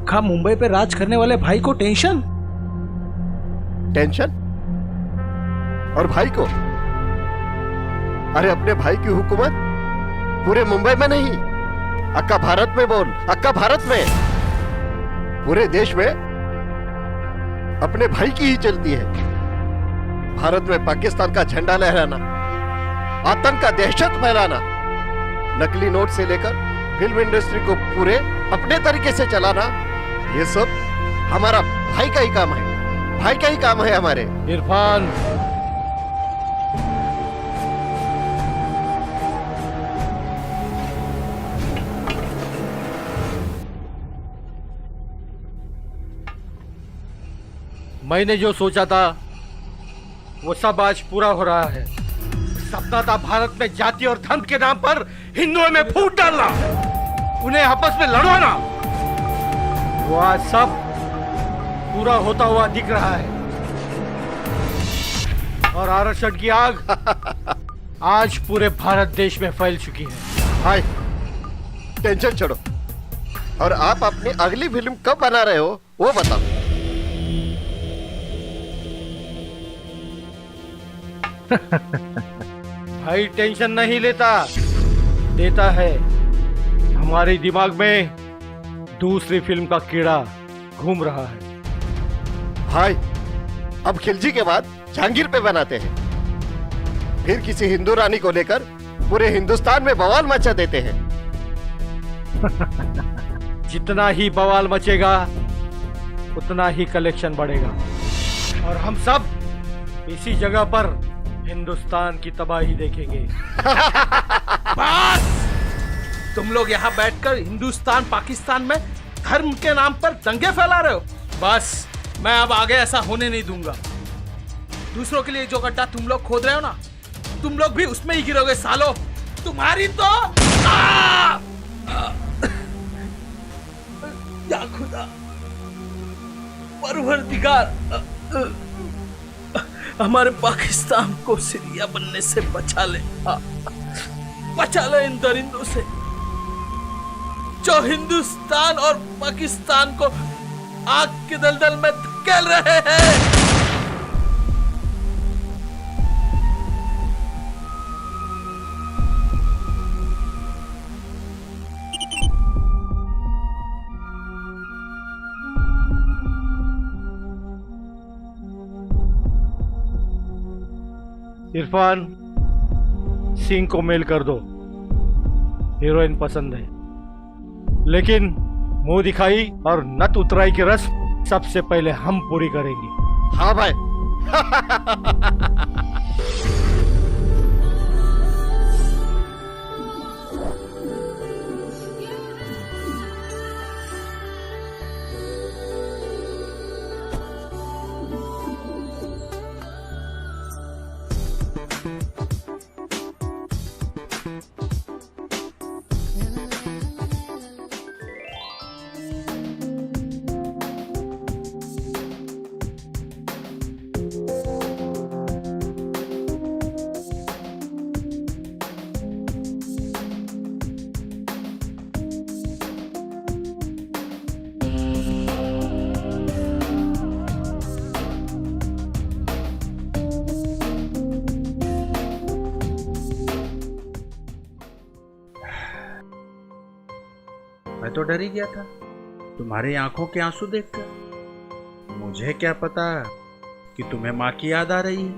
अक्खा मुंबई पे राज करने वाले भाई को टेंशन। टेंशन? और भाई को? अरे अपने भाई की हुकूमत पूरे मुंबई में नहीं, अक्का भारत में बोल, अक्का भारत में, पूरे देश में अपने भाई की ही चलती है। भारत में पाकिस्तान का झंडा लहराना, आतंक का दहशत फैलाना, नकली नोट से लेकर फिल्म इंडस्ट्री को पूरे अपने तरीके से चलाना, ये सब हमारा भाई का ही काम है, भाई का ही काम है हमारे। इरफान, मैंने जो सोचा था वो सब आज पूरा हो रहा है। सपना था भारत में जाति और धर्म के नाम पर हिंदुओं में फूट डालना, उन्हें आपस में लड़वाना, वो आज सब पूरा होता हुआ दिख रहा है। और आरक्षण की आग आज पूरे भारत देश में फैल चुकी है। भाई टेंशन छोड़ो, और आप अपनी अगली फिल्म कब बना रहे हो वो बताओ। भाई टेंशन नहीं लेता, देता है। हमारे दिमाग में दूसरी फिल्म का कीड़ा घूम रहा है। भाई अब खिलजी के बाद जहांगीर पे बनाते हैं, फिर किसी हिंदू रानी को लेकर पूरे हिंदुस्तान में बवाल मचा देते हैं। जितना ही बवाल मचेगा उतना ही कलेक्शन बढ़ेगा, और हम सब इसी जगह पर हिंदुस्तान की तबाही देखेंगे। बस! तुम लोग यहाँ बैठकर हिंदुस्तान पाकिस्तान में धर्म के नाम पर दंगे फैला रहे हो। बस मैं अब आगे ऐसा होने नहीं दूंगा। दूसरों के लिए जो गड्ढा तुम लोग खोद रहे हो ना, तुम लोग भी उसमें ही गिरोगे सालो। तुम्हारी तो या खुदा, परवरदिगार, हमारे पाकिस्तान को सीरिया बनने से बचा ले, बचा ले इन दरिंदों से जो हिंदुस्तान और पाकिस्तान को आग के दलदल में धकेल रहे हैं। इरफान, सिंह को मेल कर दो, हीरोइन पसंद है, लेकिन मुंह दिखाई और नत उतराई की रस्म सबसे पहले हम पूरी करेंगे। हाँ भाई। मैं तो डर ही गया था तुम्हारी आंखों के आंसू देखकर। मुझे क्या पता कि तुम्हें माँ की याद आ रही है।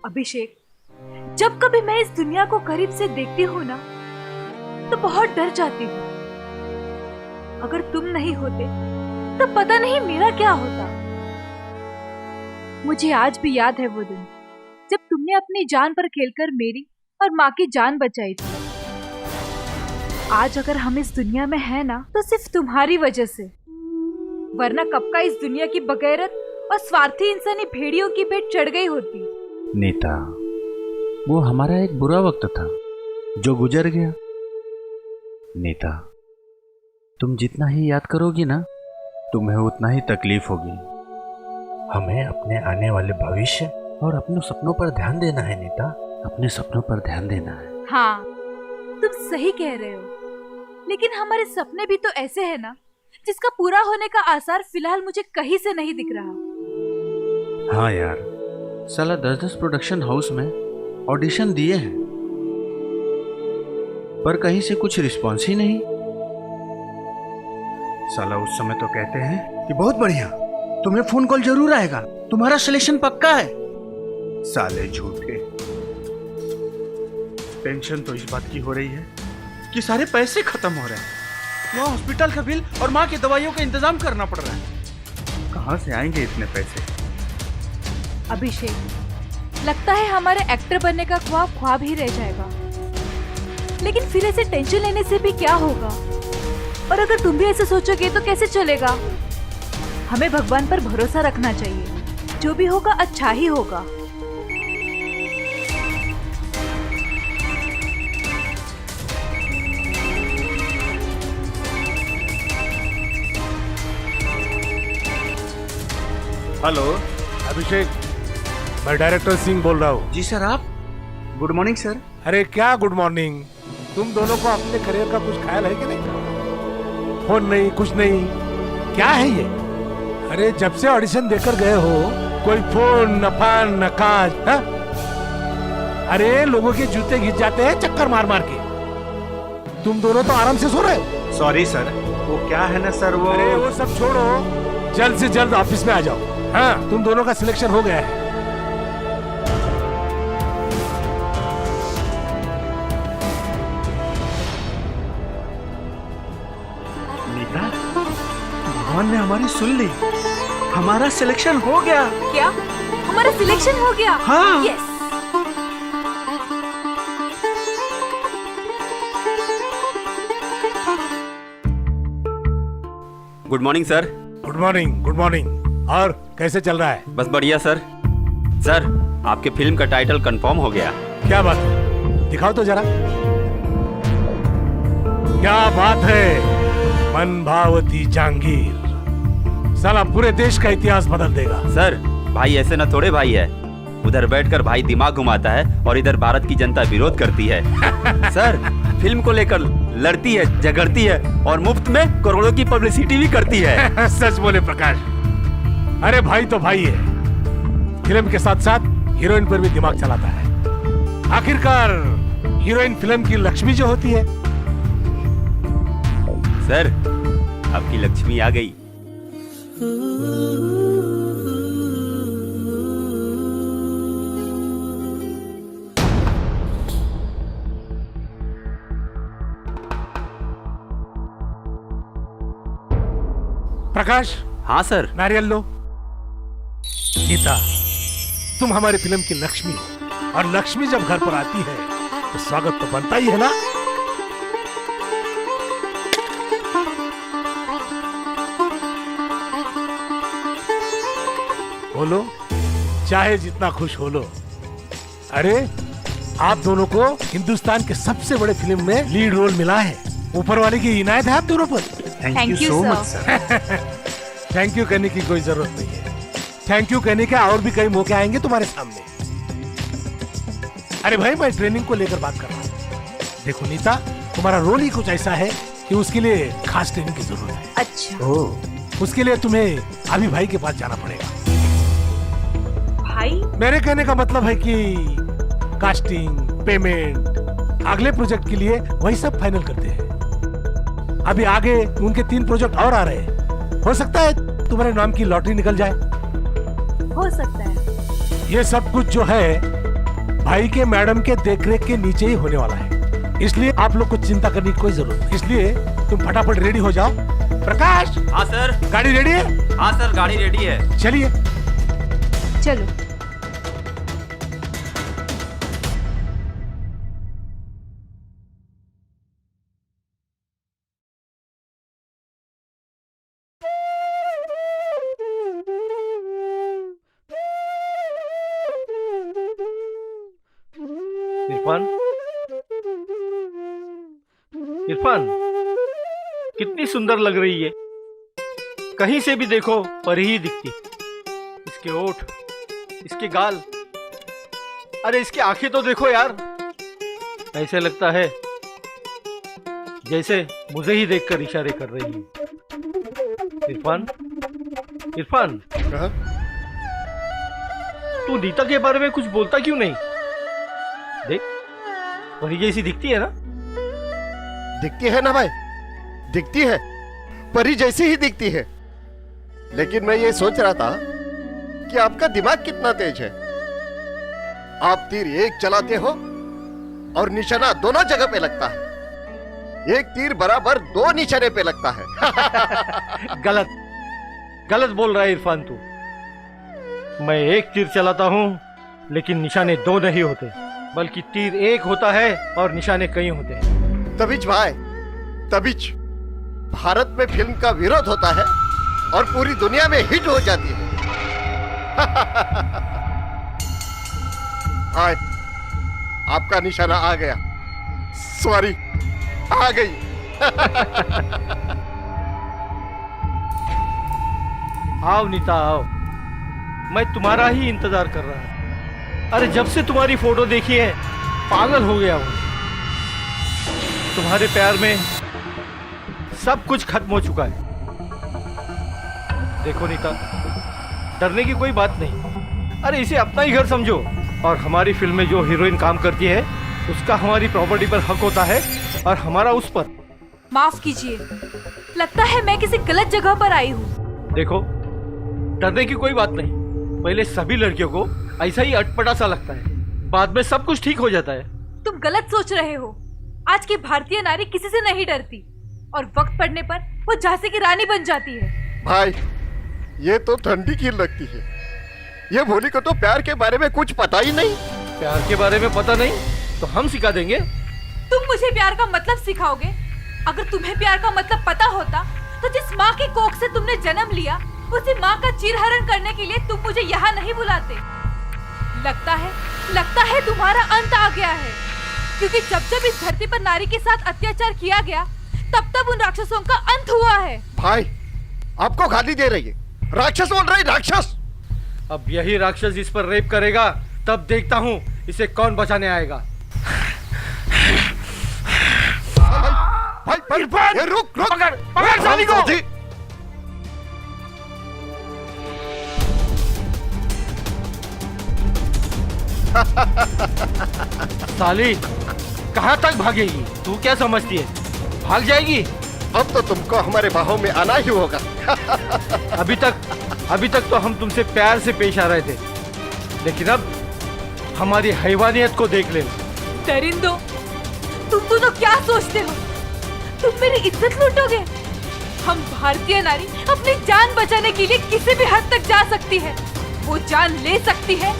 अभिषेक, जब कभी मैं इस दुनिया को करीब से देखती हूँ ना, तो बहुत डर जाती हूँ। अगर तुम नहीं होते तो पता नहीं मेरा क्या होता। मुझे आज भी याद है वो दिन जब तुमने अपनी जान पर खेलकर मेरी और माँ की जान बचाई थी। आज अगर हम इस दुनिया में हैं ना, तो सिर्फ तुम्हारी वजह से, वरना कब का इस दुनिया की बगैरत और स्वार्थी इंसानी भेड़ियों की भेंट चढ़ गई होती। नीता, वो हमारा एक बुरा वक्त था जो गुजर गया। नीता, तुम जितना ही याद करोगी ना, तुम्हें उतना ही तकलीफ होगी। हमें अपने आने वाले भविष्य और अपने सपनों पर ध्यान देना है नीता, अपने सपनों पर ध्यान देना है। हाँ, तुम सही कह रहे हो, लेकिन हमारे सपने भी तो ऐसे हैं ना जिसका पूरा होने का आसार फिलहाल मुझे कहीं से नहीं दिख रहा। हाँ यार, साला 10-10 प्रोडक्शन हाउस में ऑडिशन दिए हैं, पर कहीं से कुछ रिस्पॉन्स ही नहीं। साला उस समय तो कहते हैं कि बहुत बढ़िया, तुम्हें फोन कॉल जरूर आएगा, तुम्हारा सिलेक्शन पक्का है। साले झूठे। टेंशन तो इस बात की हो रही है कि सारे पैसे खत्म हो रहे हैं। वहाँ हॉस्पिटल का बिल और माँ की दवाइयों का इंतजाम करना पड़ रहा है। कहाँ से आएंगे इतने पैसे? अभिषेक, लगता है हमारे एक्टर बनने का ख्वाब ख्वाब ही रह जाएगा। लेकिन फिर ऐसे टेंशन लेने से भी क्या होगा? और अगर तुम भी ऐसे सोचोगे तो कैसे चलेगा? हमें भगवान पर भरोसा रखना चाहिए, जो भी होगा अच्छा ही होगा। हेलो। अभिषेक, मैं डायरेक्टर सिंह बोल रहा हूँ। जी सर, आप? Good morning sir. अरे क्या गुड मॉर्निंग, तुम दोनों को अपने करियर का कुछ ख्याल है कि नहीं? फोन नहीं, कुछ नहीं, क्या है ये? अरे जब से ऑडिशन देकर गए हो, कोई फोन न फान न काज। हा? अरे लोगों के जूते घिस जाते हैं चक्कर मार मार के। तुम दोनों तो आराम से सो रहे हो। सॉरी सर, वो क्या है ना सर, वो अरे वो सब छोड़ो, जल्द से जल्द ऑफिस में आ जाओ। हाँ, तुम दोनों का सिलेक्शन हो गया है। नीता, भगवान ने हमारी सुन ली, हमारा सिलेक्शन हो गया। क्या हमारा सिलेक्शन हो गया? हाँ। Yes. Good morning sir. Good morning, good morning. और कैसे चल रहा है? बस बढ़िया सर। सर, आपके फिल्म का टाइटल कंफर्म हो गया। क्या बात है, दिखाओ तो जरा। क्या बात है, मनभावती जहांगीर। साला पूरे देश का इतिहास बदल देगा। सर, भाई ऐसे ना थोड़े भाई है। उधर बैठकर भाई दिमाग घुमाता है और इधर भारत की जनता विरोध करती है। सर, फिल्म को लेकर लड़ती है, झगड़ती है और मुफ्त में करोड़ों की पब्लिसिटी भी करती है। सच बोले प्रकाश। अरे भाई तो भाई है, फिल्म के साथ साथ हीरोइन पर भी दिमाग चलाता है। आखिरकार हीरोइन फिल्म की लक्ष्मी जो होती है। सर, आपकी लक्ष्मी आ गई। प्रकाश। हाँ सर। नारियल लो। गीता, तुम हमारी फिल्म की लक्ष्मी हो, और लक्ष्मी जब घर पर आती है तो स्वागत तो बनता ही है ना। बोलो, चाहे जितना खुश हो लो। अरे आप दोनों को हिंदुस्तान के सबसे बड़े फिल्म में लीड रोल मिला है। ऊपर वाले की इनायत है आप दोनों पर। Thank you, so sir. much sir. Thank you कहने की कोई जरूरत नहीं है। थैंक यू कहने के और भी कई मौके आएंगे तुम्हारे सामने। अरे भाई, मैं ट्रेनिंग को लेकर बात कर रहा हूँ। देखो नीता, तुम्हारा रोल ही कुछ ऐसा है कि उसके लिए खास ट्रेनिंग की जरूरत है। अच्छा। उसके लिए तुम्हें अभी भाई के पास जाना पड़ेगा। भाई? मेरे कहने का मतलब है कि कास्टिंग, पेमेंट, अगले प्रोजेक्ट के लिए वही सब फाइनल करते हैं। अभी आगे उनके 3 प्रोजेक्ट और आ रहे हैं। हो सकता है तुम्हारे नाम की लॉटरी निकल जाए। हो सकता है। ये सब कुछ जो है भाई के मैडम के देखरेख के नीचे ही होने वाला है, इसलिए आप लोग को चिंता करने की कोई जरूरत नहीं। इसलिए तुम फटाफट रेडी हो जाओ। प्रकाश। हाँ सर। गाड़ी रेडी है? हाँ सर, गाड़ी रेडी है। चलिए। चलो। इरफान, इरफान, कितनी सुंदर लग रही है। कहीं से भी देखो परी ही दिखती। इसके होठ, इसके गाल, अरे इसकी आंखें तो देखो यार। ऐसे लगता है जैसे मुझे ही देखकर इशारे कर रही है। इरफान, इरफान, हाँ? तू नीता के बारे में कुछ बोलता क्यों नहीं? देख, परी जैसी दिखती है ना? दिखती है ना भाई, दिखती है, परी जैसी ही दिखती है। लेकिन मैं ये सोच रहा था कि आपका दिमाग कितना तेज है। आप तीर एक चलाते हो और निशाना दोनों जगह पे लगता है। एक तीर बराबर दो निशाने पे लगता है। गलत, गलत बोल रहा है इरफान तू। मैं एक तीर चलाता हूं, लेकिन निशाने दो नहीं होते, बल्कि तीर एक होता है और निशाने कई होते हैं। तभी भाई, तभी भारत में फिल्म का विरोध होता है और पूरी दुनिया में हिट हो जाती है। हाय, आपका निशाना आ गया। सॉरी, आ गई। आओ नीता आओ, मैं तुम्हारा ही इंतजार कर रहा हूं। अरे जब से तुम्हारी फोटो देखी है पागल हो गया हूं। तुम्हारे प्यार में सब कुछ खत्म हो चुका है। देखो नीता, डरने की कोई बात नहीं। अरे इसे अपना ही घर समझो, और हमारी फिल्म में जो हीरोइन काम करती है उसका हमारी प्रॉपर्टी पर हक होता है और हमारा उस पर। माफ कीजिए, लगता है मैं किसी गलत जगह पर आई हूँ। देखो, डरने की कोई बात नहीं। पहले सभी लड़कियों को ऐसा ही अटपटा सा लगता है, बाद में सब कुछ ठीक हो जाता है। तुम गलत सोच रहे हो। आज की भारतीय नारी किसी से नहीं डरती, और वक्त पड़ने पर वो झांसी की रानी बन जाती है। भाई, ये तो ठंडी की लगती है। ये भोली को तो प्यार के बारे में कुछ पता ही नहीं। प्यार के बारे में पता नहीं तो हम सिखा देंगे। तुम मुझे प्यार का मतलब सिखाओगे? अगर तुम्हें प्यार का मतलब पता होता तो जिस माँ की कोख से तुमने जन्म लिया, उसी माँ का चीरहरण करने के लिए तुम मुझे यहाँ नहीं बुलाते। लगता है तुम्हारा अंत आ गया है, क्योंकि जब जब इस धरती पर नारी के साथ अत्याचार किया गया, तब तब उन राक्षसों का अंत हुआ है। भाई, आपको गाली दे रही है। राक्षस बोल रही, राक्षस। अब यही राक्षस इस पर रेप करेगा, तब देखता हूँ इसे कौन बचाने आएगा। भाई, ये रुक, पकड़ साली को। साली, कहाँ तक भागेगी? तू क्या समझती है भाग जाएगी? अब तो तुमको हमारे बाहों में आना ही होगा। अभी तक तो हम तुमसे प्यार से पेश आ रहे थे, लेकिन अब हमारी हैवानियत को देख लेना। दरिंदो, तुम दोनों क्या सोचते हो? तुम मेरी इज्जत लूटोगे? हम भारतीय नारी अपनी जान बचाने के लिए किसी भी हद तक जा सकती है। वो जान ले सकती है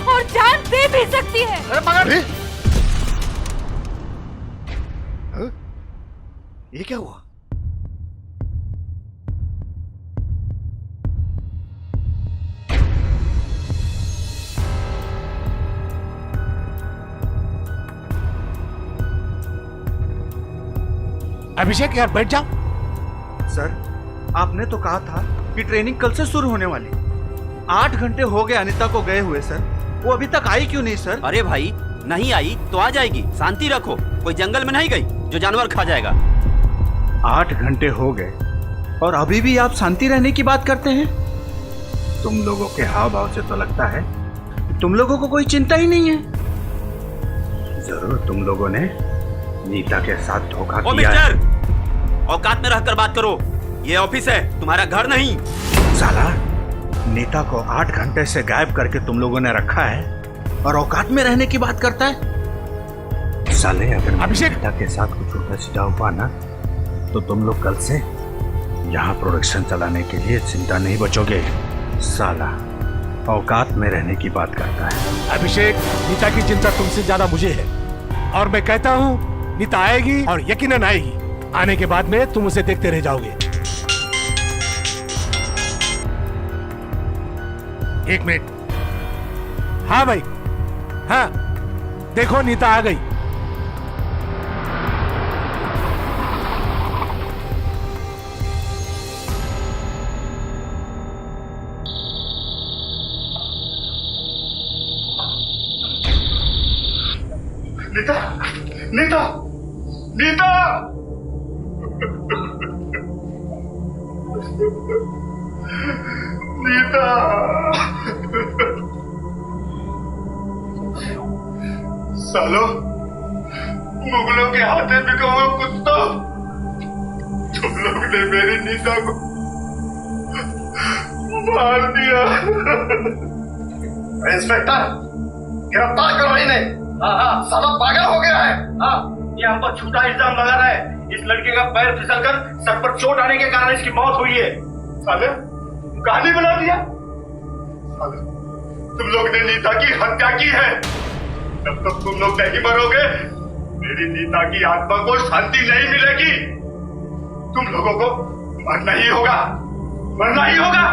और जान दे भी सकती है। अरे, ये क्या हुआ? अभिषेक यार, बैठ जाओ। सर, आपने तो कहा था कि ट्रेनिंग कल से शुरू होने वाली। 8 घंटे हो गए अनिता को गए हुए सर। वो अभी तक आई क्यों नहीं सर? अरे भाई, नहीं आई तो आ जाएगी। शांति रखो, कोई जंगल में नहीं गई जो जानवर खा जाएगा। 8 घंटे हो गए और अभी भी आप शांति रहने की बात करते हैं? तुम लोगों के हाव भाव से तो लगता है तुम लोगों को कोई चिंता ही नहीं है। जरूर तुम लोगों ने नीता के साथ धोखा ओ किया है। मिस्टर, औकात में रहकर बात करो। ये ऑफिस है, तुम्हारा घर नहीं। साला, नीता को 8 घंटे से गायब करके तुम लोगों ने रखा है और औकात में रहने की बात करता है। साले, अगर अभिषेक! नीता के साथ कुछ उल्टा सीधा हुआ ना, तो तुम लोग कल से यहाँ प्रोडक्शन चलाने के लिए चिंता नहीं बचोगे। साला, औकात में रहने की बात करता है। अभिषेक, नीता की चिंता तुमसे ज्यादा मुझे है, और मैं कहता हूँ नीता आएगी और यकीनन आएगी। आने के बाद में तुम उसे देखते रह जाओगे। 1 मिनट। हाँ भाई, हाँ, देखो नीता आ गई। नीता, नीता, नीता। नीता सालो, मुगलों के हाथे बिका हुआ कुत्ता, तुम लोग ने मेरी नीता को मार दिया। इंस्पेक्टर, गिरफ्तार करो इन्हें। हाँ, साला पागल हो गया है। हाँ, ये हम पर झूठा इल्जाम लगा रहा है। इस लड़के का पैर फिसलकर सर पर चोट आने के कारण इसकी मौत हुई है। साले, कहानी बना दिया। साले, तुम लोग ने नीता की हत्या की है। जब तक तुम लोग नहीं मरोगे, मेरी नीता की आत्मा को शांति नहीं मिलेगी। तुम लोगों को मरना ही होगा, मरना ही होगा,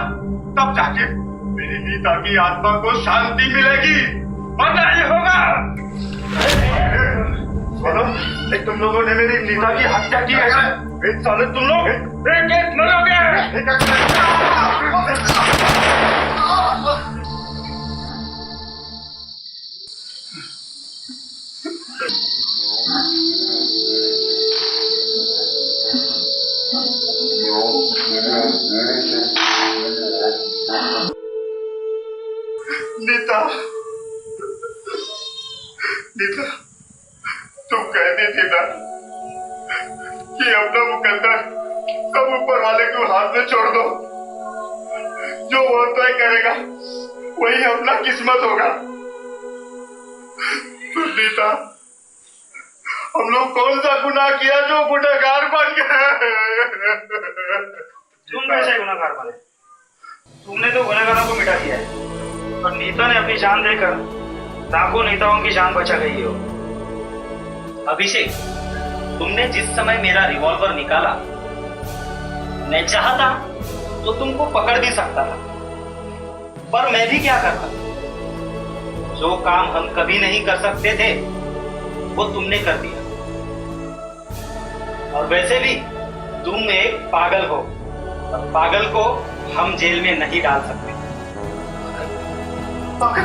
तब जाके मेरी नीता की आत्मा को शांति मिलेगी। मरना ही होगा। सुनो, एक तुम लोगों ने मेरी नीता की हत्या की है। एक साले तुम लोग एक मरोगे। नीता, नीता, तुम कहती थी ना कि अपना मुकद्दर सब ऊपर वाले को हाथ में छोड़ दो। जो वो तय करेगा वही अपना किस्मत होगा। तो नीता, हम लोग कौन सा गुनाह किया जो गुनहगार बन गए? तुम कैसे गुनहगार बने? तुमने तो गुनहगारों को मिटा दिया है, और नीता ने अपनी जान देकर लाखों नेताओं की जान बचा गई हो। अभिषेक, तुमने जिस समय मेरा रिवॉल्वर निकाला, मैं चाहता तो तुमको पकड़ भी सकता था, पर मैं भी क्या करता। जो काम हम कभी नहीं कर सकते थे वो तुमने कर दिया। और वैसे भी तुम एक पागल हो, और पागल को हम जेल में नहीं डाल सकते। पागल?